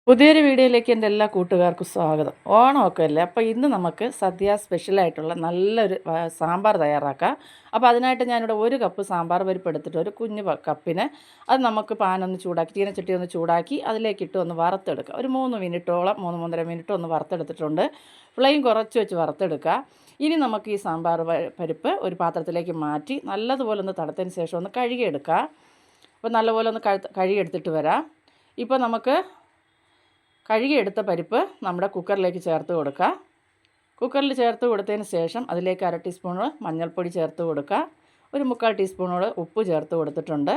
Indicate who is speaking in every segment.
Speaker 1: പുതിയൊരു വീഡിയോയിലേക്ക് എൻ്റെ എല്ലാ കൂട്ടുകാർക്കും സ്വാഗതം. ഓണമൊക്കെ അല്ലേ, അപ്പോൾ ഇന്ന് നമുക്ക് സദ്യ സ്പെഷ്യലായിട്ടുള്ള നല്ലൊരു സാമ്പാർ തയ്യാറാക്കാം. അപ്പോൾ അതിനായിട്ട് ഞാനിവിടെ 1 കപ്പ് സാമ്പാർ പരിപ്പ് എടുത്തിട്ട് ഒരു കുഞ്ഞ് കപ്പിന് അത് നമുക്ക് പാനൊന്ന് ചൂടാക്കി ചീനച്ചട്ടി ഒന്ന് ചൂടാക്കി അതിലേക്കിട്ട് ഒന്ന് വറുത്തെടുക്കുക. ഒരു 3 മിനിറ്റോളം 3-3.5 മിനിറ്റ് ഒന്ന് വറുത്തെടുത്തിട്ടുണ്ട്. ഫ്ലെയിം കുറച്ച് വെച്ച് വറുത്തെടുക്കുക. ഇനി നമുക്ക് ഈ സാമ്പാർ പരിപ്പ് ഒരു പാത്രത്തിലേക്ക് മാറ്റി നല്ലതുപോലെ ഒന്ന് തണുത്തതിന് ശേഷം ഒന്ന് കഴുകിയെടുക്കുക. അപ്പോൾ നല്ലപോലെ ഒന്ന് കഴുകിയെടുത്തിട്ട് വരാം. ഇപ്പോൾ നമുക്ക് കഴുകിയെടുത്ത പരിപ്പ് നമ്മുടെ കുക്കറിലേക്ക് ചേർത്ത് കൊടുക്കുക. കുക്കറിൽ ചേർത്ത് കൊടുത്തതിന് ശേഷം അതിലേക്ക് 1/2 ടീസ്പൂൺ മഞ്ഞൾപ്പൊടി ചേർത്ത് കൊടുക്കുക. ഒരു 3/4 ടീസ്പൂണോട് ഉപ്പ് ചേർത്ത് കൊടുത്തിട്ടുണ്ട്.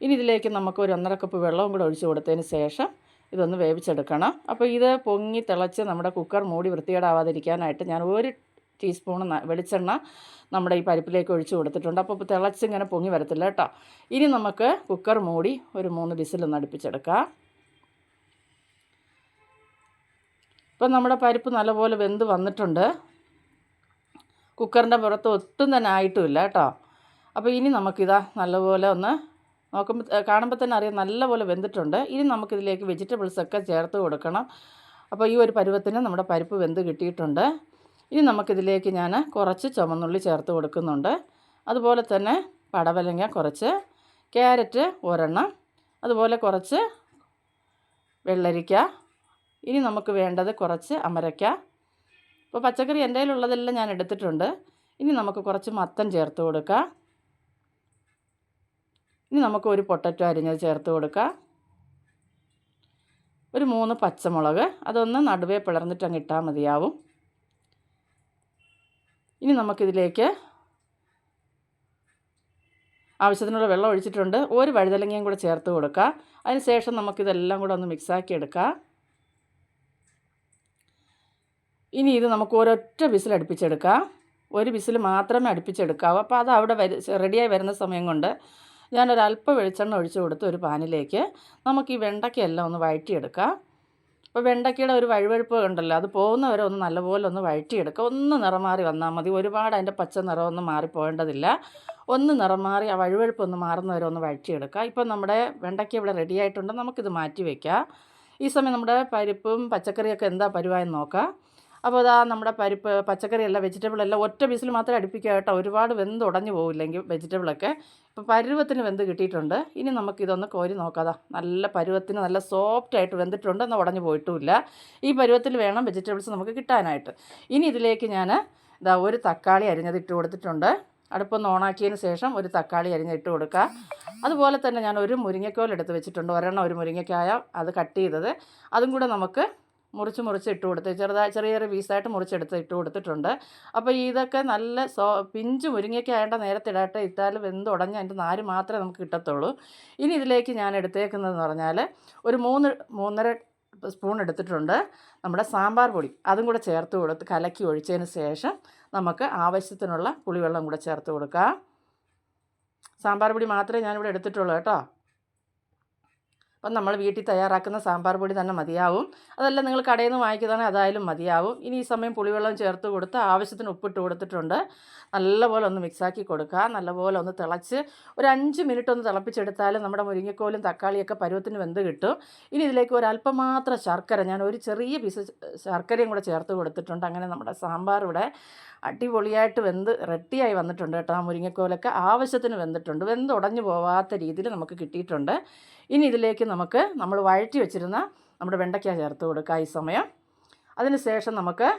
Speaker 1: ഇനി ഇതിലേക്ക് നമുക്ക് ഒരു 1.5 കപ്പ് വെള്ളവും കൂടെ ഒഴിച്ച് കൊടുത്തതിന് ശേഷം ഇതൊന്ന് വേവിച്ചെടുക്കണം. അപ്പോൾ ഇത് പൊങ്ങി തിളച്ച് നമ്മുടെ കുക്കർ മൂടി വൃത്തികേടാവാതിരിക്കാനായിട്ട് ഞാൻ 1 ടീസ്പൂൺ വെളിച്ചെണ്ണ നമ്മുടെ ഈ പരിപ്പിലേക്ക് ഒഴിച്ച് കൊടുത്തിട്ടുണ്ട്. അപ്പോൾ തിളച്ചിങ്ങനെ പൊങ്ങി വരത്തില്ല കേട്ടോ. ഇനി നമുക്ക് കുക്കർ മൂടി ഒരു 3 വിസിലൊന്ന് അടുപ്പിച്ചെടുക്കാം. ഇപ്പം നമ്മുടെ പരിപ്പ് നല്ലപോലെ വെന്ത് വന്നിട്ടുണ്ട്. കുക്കറിൻ്റെ പുറത്ത് ഒട്ടും തന്നെ ആയിട്ടുമില്ല കേട്ടോ. അപ്പോൾ ഇനി നമുക്കിതാ നല്ലപോലെ ഒന്ന് കാണുമ്പോൾ തന്നെ അറിയാം നല്ലപോലെ വെന്തിട്ടുണ്ട്. ഇനി നമുക്കിതിലേക്ക് വെജിറ്റബിൾസൊക്കെ ചേർത്ത് കൊടുക്കണം. അപ്പോൾ ഈ ഒരു പരുവത്തിന് നമ്മുടെ പരിപ്പ് വെന്ത് കിട്ടിയിട്ടുണ്ട്. ഇനി നമുക്കിതിലേക്ക് ഞാൻ കുറച്ച് ചുവന്നുള്ളി ചേർത്ത് കൊടുക്കുന്നുണ്ട്. അതുപോലെ തന്നെ പടവലങ്ങ കുറച്ച്, ക്യാരറ്റ് ഒരെണ്ണം, അതുപോലെ കുറച്ച് വെള്ളരിക്ക. ഇനി നമുക്ക് വേണ്ടത് കുറച്ച് അമരയ്ക്ക. ഇപ്പോൾ പച്ചക്കറി എൻ്റെ കയ്യിലുള്ളതെല്ലാം ഞാൻ എടുത്തിട്ടുണ്ട്. ഇനി നമുക്ക് കുറച്ച് മത്തൻ ചേർത്ത് കൊടുക്കാം. ഇനി നമുക്ക് ഒരു പൊട്ടറ്റോ അരിഞ്ഞത് ചേർത്ത് കൊടുക്കാം. ഒരു 3 പച്ചമുളക്, അതൊന്ന് നടുവേ പിളർന്നിട്ട് അങ്ങ് ഇട്ടാൽ മതിയാവും. ഇനി നമുക്കിതിലേക്ക് ആവശ്യത്തിനുള്ള വെള്ളം ഒഴിച്ചിട്ടുണ്ട്. ഒരു വഴുതലങ്ങയും കൂടെ ചേർത്ത് കൊടുക്കാം. അതിന് ശേഷം നമുക്കിതെല്ലാം കൂടെ ഒന്ന് മിക്സാക്കി എടുക്കാം. ഇനി ഇത് നമുക്ക് ഒരൊറ്റ വിസിൽ അടുപ്പിച്ചെടുക്കാം. ഒരു വിസിൽ മാത്രമേ അടുപ്പിച്ചെടുക്കാവൂ. അപ്പോൾ അത് അവിടെ റെഡിയായി വരുന്ന സമയം കൊണ്ട് ഞാനൊരല്പം വെളിച്ചെണ്ണ ഒഴിച്ച് കൊടുത്ത് ഒരു പാനിലേക്ക് നമുക്ക് ഈ വെണ്ടയ്ക്കയെല്ലാം ഒന്ന് വഴറ്റിയെടുക്കാം. അപ്പോൾ വെണ്ടയ്ക്കയുടെ ഒരു വഴുവഴുപ്പ് ഉണ്ടല്ലോ, അത് പോകുന്നവരെ ഒന്ന് നല്ലപോലെ ഒന്ന് വഴറ്റിയെടുക്കുക. ഒന്ന് നിറം മാറി വന്നാൽ മതി. ഒരുപാട് അതിൻ്റെ പച്ച നിറമൊന്നും മാറിപ്പോകേണ്ടതില്ല. ഒന്ന് നിറം മാറി ആ വഴുവഴുപ്പ് ഒന്ന് മാറുന്നവരെ ഒന്ന് വഴറ്റിയെടുക്കുക. ഇപ്പോൾ നമ്മുടെ വെണ്ടയ്ക്ക ഇവിടെ റെഡി ആയിട്ടുണ്ട്. നമുക്കിത് മാറ്റി വയ്ക്കാം. ഈ സമയം നമ്മുടെ പരിപ്പും പച്ചക്കറിയൊക്കെ എന്താ പരുവായെന്ന് നോക്കാം. അപ്പോൾ അതാ നമ്മുടെ പരിപ്പ് പച്ചക്കറിയെല്ലാം വെജിറ്റബിളെല്ലാം ഒറ്റ വിസിൽ മാത്രമേ അടുപ്പിക്കുക കേട്ടോ. ഒരുപാട് വെന്ത് ഉടഞ്ഞു പോകില്ലെങ്കിൽ വെജിറ്റബിളൊക്കെ. ഇപ്പോൾ പരുവത്തിന് വെന്ത് കിട്ടിയിട്ടുണ്ട്. ഇനി നമുക്കിതൊന്ന് കോരി നോക്കാതാ. നല്ല പരുവത്തിന് നല്ല സോഫ്റ്റായിട്ട് വെന്തിട്ടുണ്ട്, എന്നാൽ ഉടഞ്ഞു പോയിട്ടുമില്ല. ഈ പരുവത്തിൽ വേണം വെജിറ്റബിൾസ് നമുക്ക് കിട്ടാനായിട്ട്. ഇനി ഇതിലേക്ക് ഞാൻ ഇതാ ഒരു തക്കാളി അരിഞ്ഞത് ഇട്ട് കൊടുത്തിട്ടുണ്ട്. അടുപ്പൊന്ന് ഓണാക്കിയതിന് ശേഷം ഒരു തക്കാളി അരിഞ്ഞിട്ട് കൊടുക്കുക. അതുപോലെ തന്നെ ഞാൻ ഒരു മുരിങ്ങക്കോൽ എടുത്ത് വെച്ചിട്ടുണ്ട്. ഒരെണ്ണം ഒരു മുരിങ്ങക്കായ അത് കട്ട് ചെയ്തത്, അതും കൂടെ നമുക്ക് മുറിച്ച് ഇട്ട് കൊടുത്ത് ചെറിയ പീസായിട്ട് മുറിച്ചെടുത്ത് ഇട്ട് കൊടുത്തിട്ടുണ്ട്. അപ്പോൾ ഇതൊക്കെ നല്ല പിഞ്ച് മുരിങ്ങയ്ക്ക് ആയതുകൊണ്ട് നേരത്തെ ഇടാട്ടെ, ഇട്ടാൽ വെന്ത് ഉടഞ്ഞ് അതിൻ്റെ നാര് മാത്രമേ നമുക്ക് കിട്ടത്തുള്ളൂ. ഇനി ഇതിലേക്ക് ഞാൻ എടുത്തേക്കുന്നതെന്ന് പറഞ്ഞാൽ ഒരു 3-3.5 സ്പൂൺ എടുത്തിട്ടുണ്ട് നമ്മുടെ സാമ്പാർ പൊടി. അതും കൂടെ ചേർത്ത് കൊടുത്ത് കലക്കി ഒഴിച്ചതിന് ശേഷം നമുക്ക് ആവശ്യത്തിനുള്ള പുളിവെള്ളം കൂടെ ചേർത്ത് കൊടുക്കാം. സാമ്പാർ പൊടി മാത്രമേ ഞാനിവിടെ എടുത്തിട്ടുള്ളൂ കേട്ടോ. അപ്പം നമ്മൾ വീട്ടിൽ തയ്യാറാക്കുന്ന സാമ്പാർ പൊടി തന്നെ മതിയാവും. അതല്ല നിങ്ങൾ കടയിൽ നിന്ന് വാങ്ങിക്കുന്നതാണെങ്കിൽ അതായാലും മതിയാവും. ഇനി ഈ സമയം പുളിവെള്ളം ചേർത്ത് കൊടുത്ത് ആവശ്യത്തിന് ഉപ്പിട്ട് കൊടുത്തിട്ടുണ്ട്. നല്ലപോലെ ഒന്ന് മിക്സാക്കി കൊടുക്കുക. നല്ലപോലെ ഒന്ന് തിളച്ച് ഒരു 5 മിനിറ്റ് ഒന്ന് തിളപ്പിച്ചെടുത്താൽ നമ്മുടെ മുരിങ്ങക്കോലും തക്കാളിയൊക്കെ പരുവത്തിന് വെന്ത് കിട്ടും. ഇനി ഇതിലേക്ക് ഒരല്പം മാത്രം ശർക്കര, ഞാൻ ഒരു ചെറിയ പീസ് ശർക്കരയും കൂടെ ചേർത്ത് കൊടുത്തിട്ടുണ്ട്. അങ്ങനെ നമ്മുടെ സാമ്പാർ ഇവിടെ അടിപൊളിയായിട്ട് വെന്ത് റെഡിയായി വന്നിട്ടുണ്ട് കേട്ടോ. ആ മുരിങ്ങക്കോലൊക്കെ ആവശ്യത്തിന് വെന്തിട്ടുണ്ട്. വെന്ത് ഉടഞ്ഞു പോവാത്ത രീതിയിൽ നമുക്ക് കിട്ടിയിട്ടുണ്ട്. ഇനി ഇതിലേക്ക് നമുക്ക് നമ്മൾ വഴറ്റി വെച്ചിരുന്ന നമ്മുടെ വെണ്ടയ്ക്ക ചേർത്ത് കൊടുക്കുക ഈ സമയം. അതിന് ശേഷം നമുക്ക്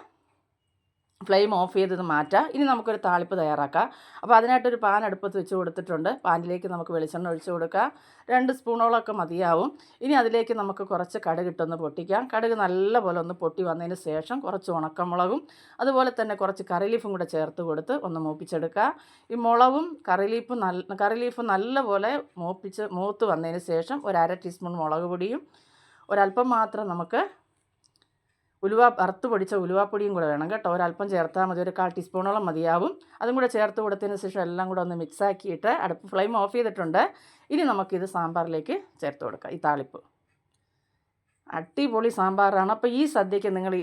Speaker 1: ഫ്ലെയിം ഓഫ് ചെയ്ത് മാറ്റാം. ഇനി നമുക്കൊരു താളിപ്പ് തയ്യാറാക്കാം. അപ്പോൾ അതിനായിട്ടൊരു പാൻ അടുപ്പത്ത് വെച്ച് കൊടുത്തിട്ടുണ്ട്. പാനിലേക്ക് നമുക്ക് വെളിച്ചെണ്ണ ഒഴിച്ച് കൊടുക്കാം. 2 സ്പൂണോളമൊക്കെ മതിയാവും. ഇനി അതിലേക്ക് നമുക്ക് കുറച്ച് കടുകിട്ടൊന്ന് പൊട്ടിക്കാം. കടുക് നല്ലപോലെ ഒന്ന് പൊട്ടി വന്നതിന് ശേഷം കുറച്ച് ഉണക്കമുളകും അതുപോലെ തന്നെ കുറച്ച് കറി ലീഫും കൂടെ ചേർത്ത് കൊടുത്ത് ഒന്ന് മൂപ്പിച്ചെടുക്കുക. ഈ മുളകും കറി ലീഫും നല്ലപോലെ മൂത്ത് വന്നതിന് ശേഷം ഒരു 1/2 ടീസ്പൂൺ മുളക് പൊടിയും ഒരല്പം മാത്രം നമുക്ക് വറുത്ത് പൊടിച്ച ഉലുവാപ്പൊടിയും കൂടെ വേണം കേട്ടോ. ഒരല്പം ചേർത്താൽ മതി. ഒരു 1/4 ടീസ്പൂണോളം മതിയാവും. അതും കൂടെ ചേർത്ത് കൊടുത്തതിന് ശേഷം എല്ലാം കൂടെ ഒന്ന് മിക്സാക്കിയിട്ട് അടുപ്പ് ഫ്ലെയിം ഓഫ് ചെയ്തിട്ടുണ്ട്. ഇനി നമുക്കിത് സാമ്പാറിലേക്ക് ചേർത്ത് കൊടുക്കാം. ഈ താളിപ്പ് അടിപൊളി സാമ്പാറാണ്. അപ്പോൾ ഈ സദ്യയ്ക്ക് നിങ്ങൾ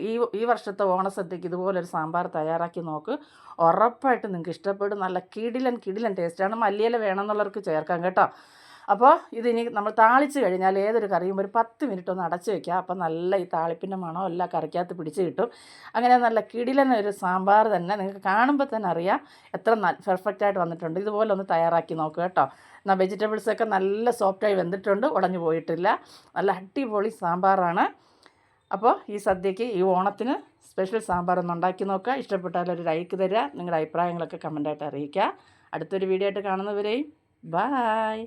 Speaker 1: ഈ വർഷത്തെ ഓണസദ്യയ്ക്ക് ഇതുപോലൊരു സാമ്പാർ തയ്യാറാക്കി നോക്ക്. ഉറപ്പായിട്ട് നിങ്ങൾക്ക് ഇഷ്ടപ്പെടും. നല്ല കിടിലൻ ടേസ്റ്റാണ്. മല്ലിയില വേണമെന്നുള്ളവർക്ക് ചേർക്കാം കേട്ടോ. അപ്പോൾ ഇതിനി നമ്മൾ താളിച്ച് കഴിഞ്ഞാൽ ഏതൊരു കറിയും ഒരു 10 മിനിറ്റ് ഒന്ന് അടച്ച് വയ്ക്കുക. അപ്പോൾ നല്ല ഈ താളിപ്പിൻ്റെ മണം എല്ലാം കറിക്കകത്ത് പിടിച്ച് കിട്ടും. അങ്ങനെ നല്ല കിടിലൻ ഒരു സാമ്പാർ തന്നെ നിങ്ങൾക്ക് കാണുമ്പോൾ തന്നെ അറിയാം എത്ര പെർഫെക്റ്റായിട്ട് വന്നിട്ടുണ്ട്. ഇതുപോലെ ഒന്ന് തയ്യാറാക്കി നോക്കുക കേട്ടോ. എന്നാൽ വെജിറ്റബിൾസൊക്കെ നല്ല സോഫ്റ്റായി വെന്തിട്ടുണ്ട്, ഉടഞ്ഞു പോയിട്ടില്ല. നല്ല അടിപൊളി സാമ്പാറാണ്. അപ്പോൾ ഈ സദ്യക്ക് ഈ ഓണത്തിന് സ്പെഷ്യൽ സാമ്പാർ ഒന്ന് ഉണ്ടാക്കി നോക്കുക. ഇഷ്ടപ്പെട്ടാൽ ഒരു ലൈക്ക് തരിക. നിങ്ങളുടെ അഭിപ്രായങ്ങളൊക്കെ കമൻ്റായിട്ട് അറിയിക്കുക. അടുത്തൊരു വീഡിയോ ആയിട്ട് കാണുന്നവരെയും ബായ്.